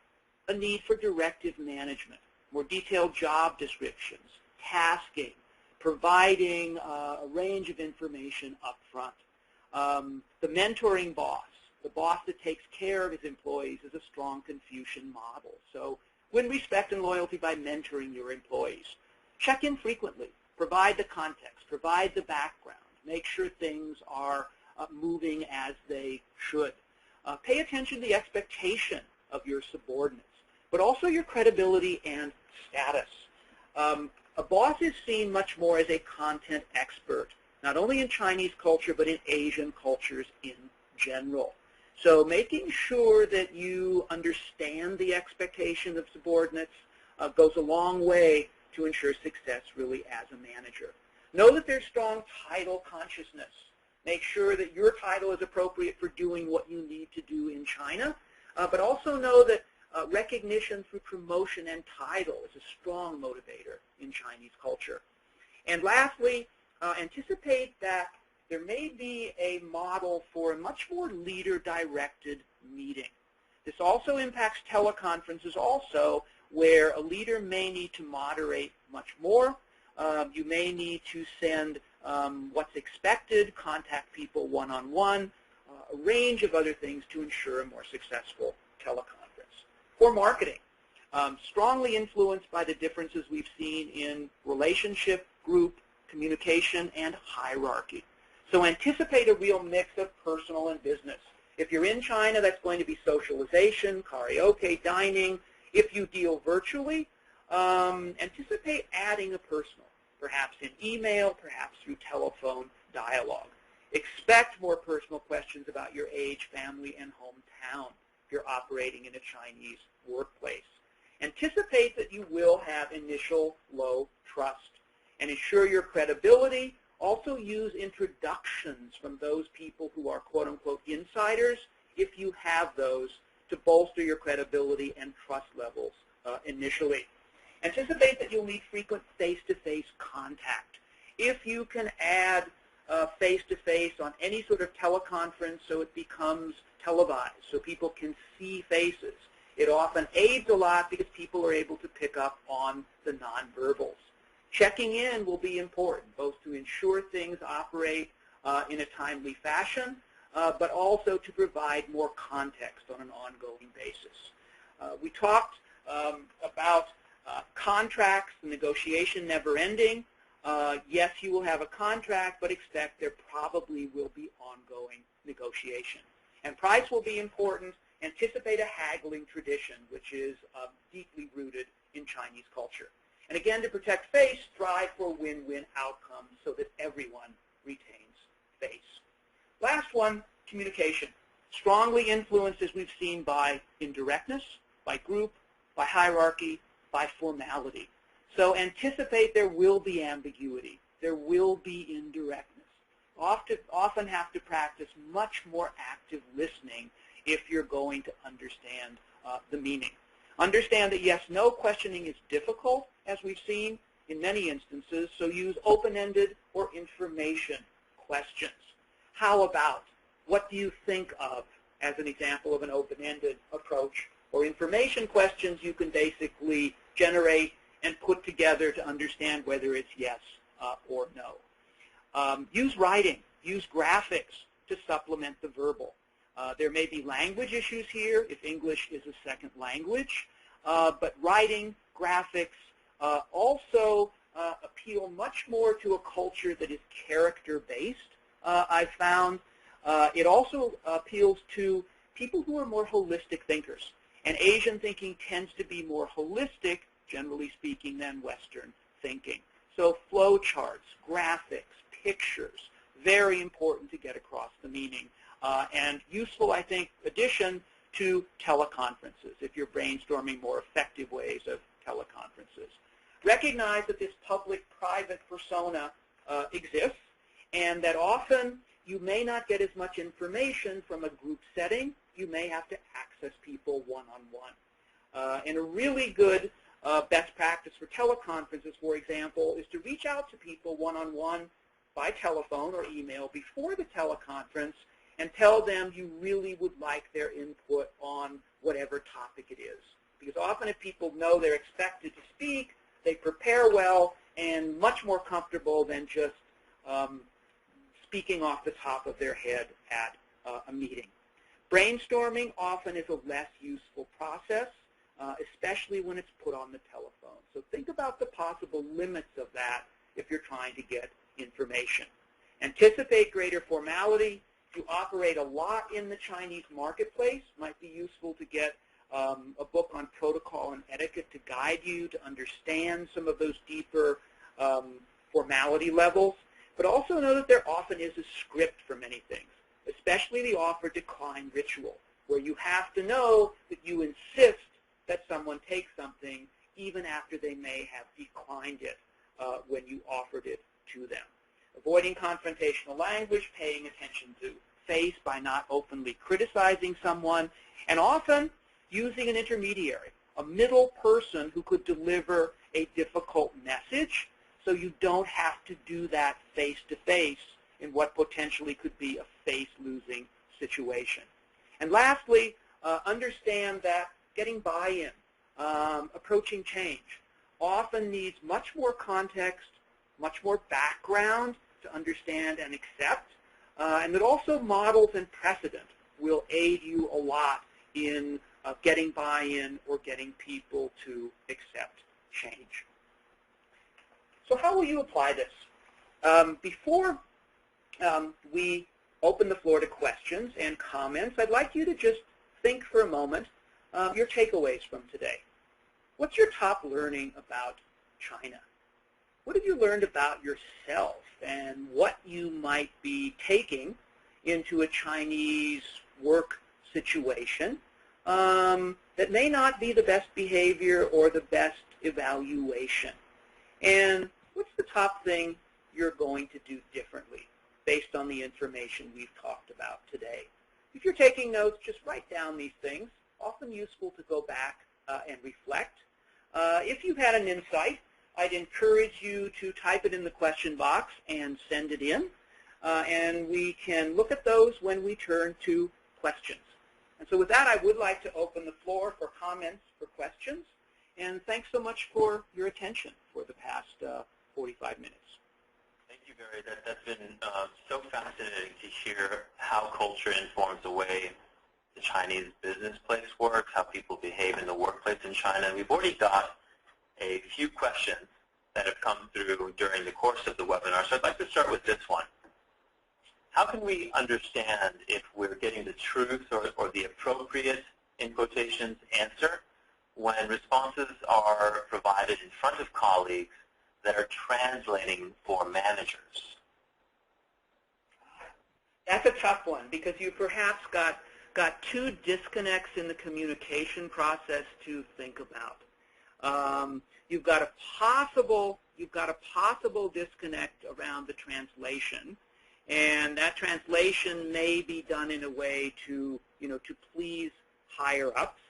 a need for directive management, more detailed job descriptions, tasking, providing a range of information up front. The mentoring boss, the boss that takes care of his employees, is a strong Confucian model. So win respect and loyalty by mentoring your employees. Check in frequently. Provide the context. Provide the background. Make sure things are moving as they should. Pay attention to the expectation of your subordinates, but also your credibility and status. A boss is seen much more as a content expert, not only in Chinese culture, but in Asian cultures in general. So making sure that you understand the expectation of subordinates goes a long way to ensure success really as a manager. Know that there's strong title consciousness. Make sure that your title is appropriate for doing what you need to do in China, but also know that recognition through promotion and title is a strong motivator in Chinese culture. And lastly, anticipate that there may be a model for a much more leader-directed meeting. This also impacts teleconferences also, where a leader may need to moderate much more. You may need to send what's expected, contact people one-on-one, a range of other things to ensure a more successful teleconference. For marketing, strongly influenced by the differences we've seen in relationship, group, communication, and hierarchy. So anticipate a real mix of personal and business. If you're in China, that's going to be socialization, karaoke, dining. If you deal virtually, anticipate adding a personal, perhaps in email, perhaps through telephone dialogue. Expect more personal questions about your age, family, and hometown if you're operating in a Chinese workplace. Anticipate that you will have initial low trust and ensure your credibility. Also use introductions from those people who are quote-unquote insiders, if you have those, to bolster your credibility and trust levels initially. Anticipate that you'll need frequent face-to-face contact. If you can add face-to-face on any sort of teleconference so it becomes televised, so people can see faces, it often aids a lot because people are able to pick up on the nonverbals. Checking in will be important, both to ensure things operate in a timely fashion, but also to provide more context on an ongoing basis. We talked about contracts, the negotiation never ending. Yes, you will have a contract, but expect there probably will be ongoing negotiation. And price will be important. Anticipate a haggling tradition, which is deeply rooted in Chinese culture. And again, to protect face, strive for win-win outcomes so that everyone retains face. Last one, communication. Strongly influenced, as we've seen, by indirectness, by group, by hierarchy, by formality. So anticipate there will be ambiguity. There will be indirectness. Often have to practice much more active listening if you're going to understand the meaning. Understand that, yes, no questioning is difficult, as we've seen in many instances, so use open-ended or information questions. How about, what do you think of, as an example of an open-ended approach? Or information questions you can basically generate and put together to understand whether it's yes or no. Use writing, use graphics to supplement the verbal. There may be language issues here if English is a second language, but writing, graphics also appeal much more to a culture that is character-based, I've found. It also appeals to people who are more holistic thinkers. And Asian thinking tends to be more holistic, generally speaking, than Western thinking. So flow charts, graphics, pictures, very important to get across the meaning. And useful, I think, addition to teleconferences, if you're brainstorming more effective ways of teleconferences. Recognize that this public-private persona exists, and that often you may not get as much information from a group setting. You may have to access people one-on-one. And a really good best practice for teleconferences, for example, is to reach out to people one-on-one by telephone or email before the teleconference and tell them you really would like their input on whatever topic it is. Because often if people know they're expected to speak, they prepare well and much more comfortable than just speaking off the top of their head at a meeting. Brainstorming often is a less useful process, especially when it's put on the telephone. So think about the possible limits of that if you're trying to get information. Anticipate greater formality. If you operate a lot in the Chinese marketplace, it might be useful to get a book on protocol and etiquette to guide you to understand some of those deeper formality levels. But also know that there often is a script for many things, especially the offer decline ritual, where you have to know that you insist that someone take something even after they may have declined it when you offered it to them. Avoiding confrontational language, paying attention to face by not openly criticizing someone, and often using an intermediary, a middle person who could deliver a difficult message so you don't have to do that face-to-face in what potentially could be a face-losing situation. And lastly, understand that getting buy-in, approaching change, often needs much more context, much more background to understand and accept, and that also models and precedent will aid you a lot in getting buy-in or getting people to accept change. So how will you apply this? Before we open the floor to questions and comments, I'd like you to just think for a moment your takeaways from today. What's your top learning about China? What have you learned about yourself and what you might be taking into a Chinese work situation that may not be the best behavior or the best evaluation? And what's the top thing you're going to do differently based on the information we've talked about today? If you're taking notes, just write down these things. Often useful to go back and reflect. If you've had an insight, I'd encourage you to type it in the question box and send it in. And we can look at those when we turn to questions. And so with that, I would like to open the floor for comments, for questions. And thanks so much for your attention for the past 45 minutes. Thank you, Barry. That's been so fascinating to hear how culture informs the way the Chinese business place works, how people behave in the workplace in China. We've already got a few questions that have come through during the course of the webinar. So I'd like to start with this one. How can we understand if we're getting the truth or the appropriate, in quotations, answer when responses are provided in front of colleagues that are translating for managers? That's a tough one because you perhaps got two disconnects in the communication process to think about. You've got a possible disconnect around the translation, and that translation may be done in a way to please higher ups.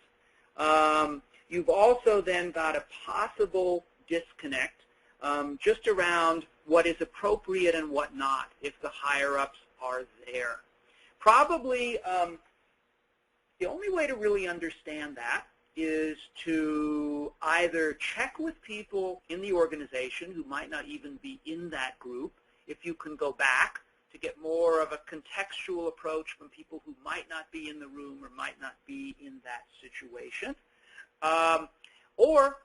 You've also then got a possible disconnect just around what is appropriate and what not if the higher ups are there. Probably the only way to really understand that is to either check with people in the organization who might not even be in that group, if you can go back to get more of a contextual approach from people who might not be in the room or might not be in that situation, or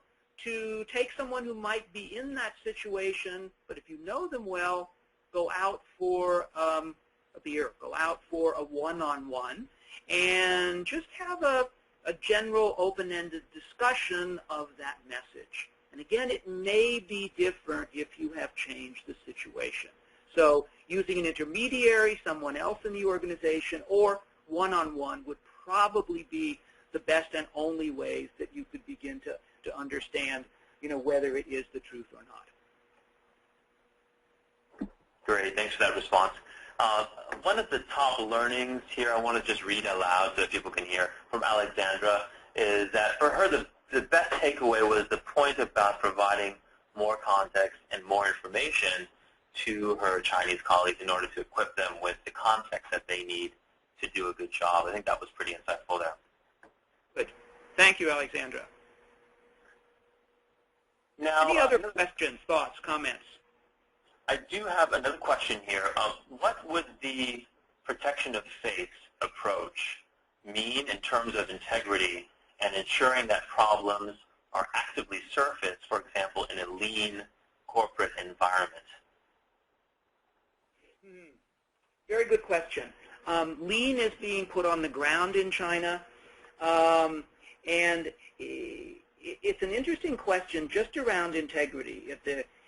to take someone who might be in that situation, but if you know them well, go out for a beer, go out for a one-on-one, and just have a general open-ended discussion of that message. And again, it may be different if you have changed the situation. So using an intermediary, someone else in the organization, or one-on-one would probably be the best and only ways that you could begin to understand, whether it is the truth or not. Great, thanks for that response. One of the top learnings here, I want to just read aloud so that people can hear, from Alexandra, is that for her the the best takeaway was the point about providing more context and more information to her Chinese colleagues in order to equip them with the context that they need to do a good job. I think that was pretty insightful there. Good. Thank you, Alexandra. Now, any other questions, thoughts, comments? I do have another question here. What would the protection of face approach mean in terms of integrity and ensuring that problems are actively surfaced, for example, in a lean corporate environment? Very good question. Lean is being put on the ground in China, and it's an interesting question just around integrity.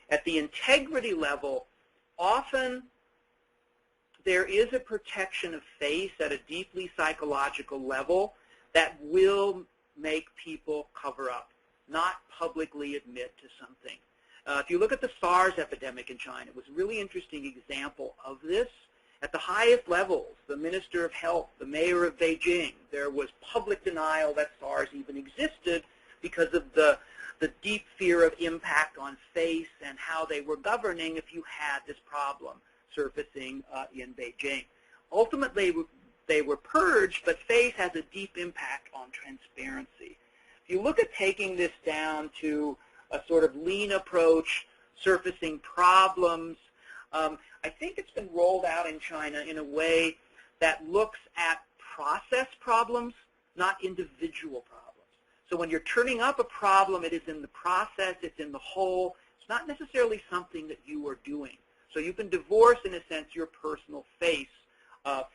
At the integrity level, often there is a protection of face at a deeply psychological level that will make people cover up, not publicly admit to something. If you look at the SARS epidemic in China, it was a really interesting example of this. At the highest levels, the Minister of Health, the Mayor of Beijing, there was public denial that SARS even existed because of the deep fear of impact on face and how they were governing if you had this problem surfacing in Beijing. Ultimately, they were purged, but face has a deep impact on transparency. If you look at taking this down to a sort of lean approach, surfacing problems, I think it's been rolled out in China in a way that looks at process problems, not individual problems. So when you're turning up a problem, it is in the process, it's in the whole. It's not necessarily something that you are doing. So you can divorce, in a sense, your personal face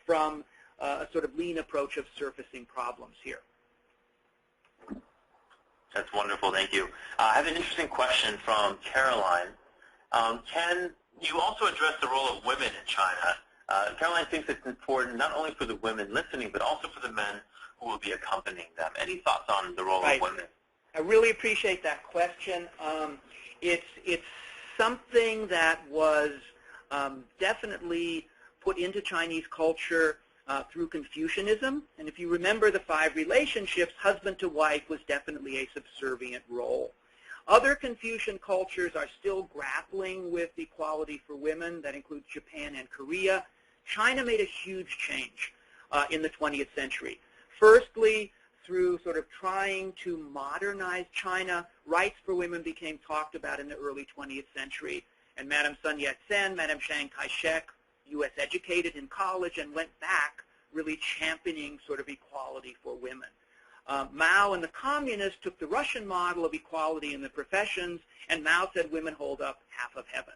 from a sort of lean approach of surfacing problems here. That's wonderful. Thank you. I have an interesting question from Caroline. Can you also address the role of women in China? Caroline thinks it's important not only for the women listening, but also for the men who will be accompanying them. Any thoughts on the role of women? I really appreciate that question. It's something that was definitely put into Chinese culture through Confucianism. And if you remember the 5 relationships, husband to wife was definitely a subservient role. Other Confucian cultures are still grappling with equality for women. That includes Japan and Korea. China made a huge change in the 20th century. Firstly, through sort of trying to modernize China, rights for women became talked about in the early 20th century. And Madame Sun Yat-sen, Madame Chiang Kai-shek, U.S. educated in college and went back really championing sort of equality for women. Mao and the communists took the Russian model of equality in the professions, and Mao said women hold up half of heaven.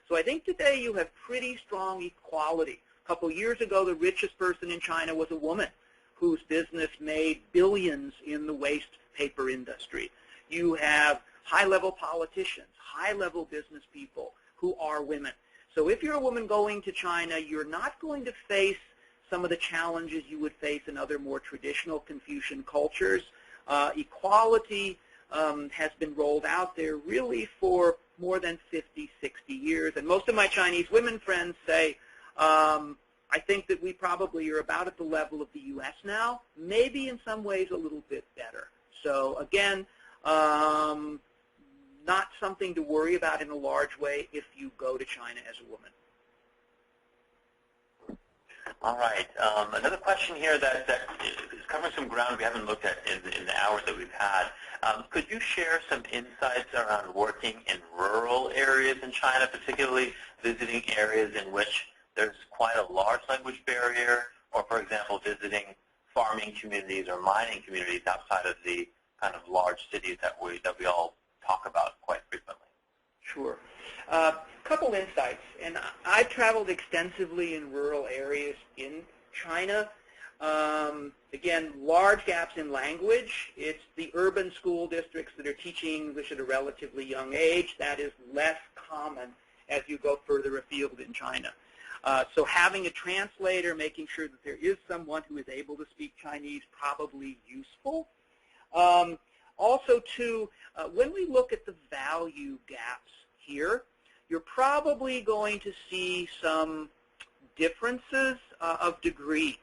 So I think today you have pretty strong equality. A couple years ago, the richest person in China was a woman whose business made billions in the waste paper industry. You have high-level politicians, high-level business people who are women. So if you're a woman going to China, you're not going to face some of the challenges you would face in other more traditional Confucian cultures. Equality has been rolled out there really for more than 50, 60 years. And most of my Chinese women friends say, I think that we probably are about at the level of the U.S. now, maybe in some ways a little bit better. So again, not something to worry about in a large way if you go to China as a woman. All right. Another question here that is covering some ground we haven't looked at in the hours that we've had. Could you share some insights around working in rural areas in China, particularly visiting areas in which there's quite a large language barrier, or, for example, visiting farming communities or mining communities outside of the kind of large cities that we all talk about quite frequently? Sure. Couple insights, and I've traveled extensively in rural areas in China. Again, large gaps in language. It's the urban school districts that are teaching English at a relatively young age. That is less common as you go further afield in China. So having a translator, making sure that there is someone who is able to speak Chinese, probably useful. Also, too, when we look at the value gaps here, you're probably going to see some differences of degree.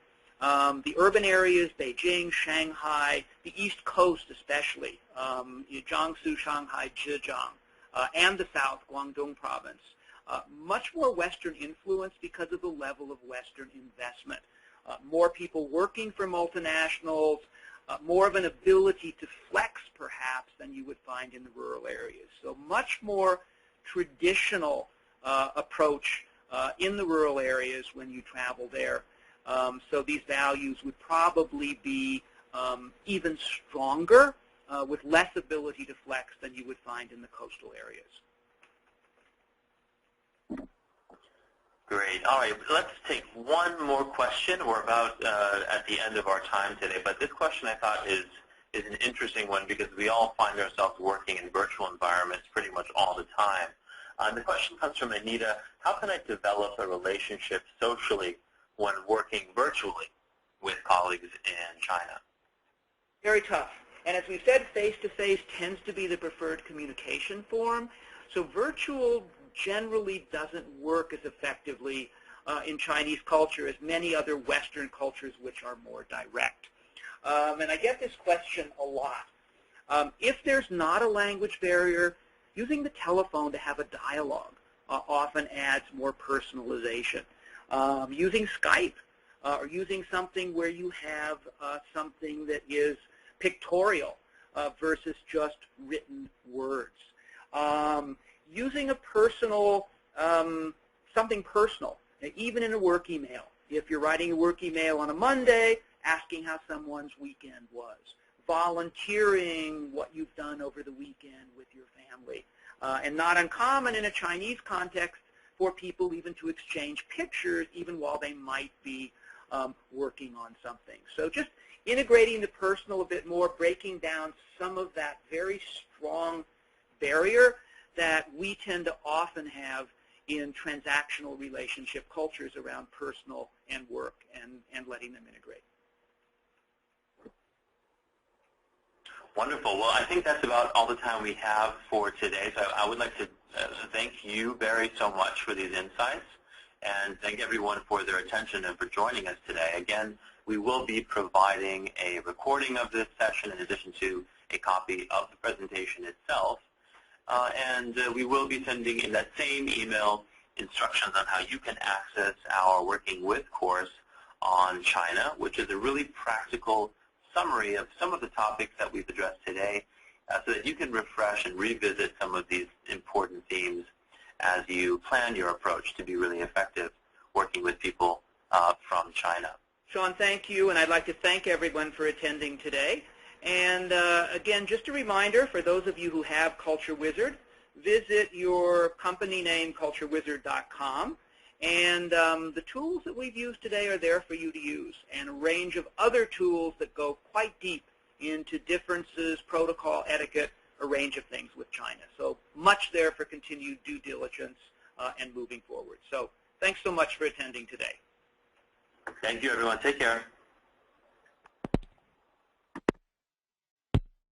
The urban areas, Beijing, Shanghai, the East Coast especially, Jiangsu, Shanghai, Zhejiang, and the South, Guangdong province, much more Western influence because of the level of Western investment. More people working for multinationals, more of an ability to flex perhaps than you would find in the rural areas. So much more traditional approach in the rural areas when you travel there. So these values would probably be even stronger with less ability to flex than you would find in the coastal areas. Great. All right, let's take one more question. We're about at the end of our time today, but this question I thought is an interesting one because we all find ourselves working in virtual environments pretty much all the time. The question comes from Anita. How can I develop a relationship socially when working virtually with colleagues in China? Very tough. And as we said, face-to-face tends to be the preferred communication form. So virtual generally doesn't work as effectively in Chinese culture as many other Western cultures which are more direct. And I get this question a lot. If there's not a language barrier, using the telephone to have a dialogue often adds more personalization. Using Skype or using something where you have something that is pictorial versus just written words. Using a personal, something personal, even in a work email. If you're writing a work email on a Monday, asking how someone's weekend was. Volunteering what you've done over the weekend with your family. And not uncommon in a Chinese context for people even to exchange pictures even while they might be working on something. So just integrating the personal a bit more, breaking down some of that very strong barrier that we tend to often have in transactional relationship cultures around personal and work and letting them integrate. Wonderful. Well, I think that's about all the time we have for today. So I would like to thank you, Barry, so much for these insights, and thank everyone for their attention and for joining us today. Again, we will be providing a recording of this session in addition to a copy of the presentation itself. And we will be sending in that same email instructions on how you can access our Working With course on China, which is a really practical summary of some of the topics that we've addressed today so that you can refresh and revisit some of these important themes as you plan your approach to be really effective working with people from China. Sean, thank you, and I'd like to thank everyone for attending today. And again, just a reminder for those of you who have Culture Wizard, visit your company name, culturewizard.com, and the tools that we've used today are there for you to use, and a range of other tools that go quite deep into differences, protocol, etiquette, a range of things with China. So much there for continued due diligence and moving forward. So thanks so much for attending today. Thank you, everyone. Take care.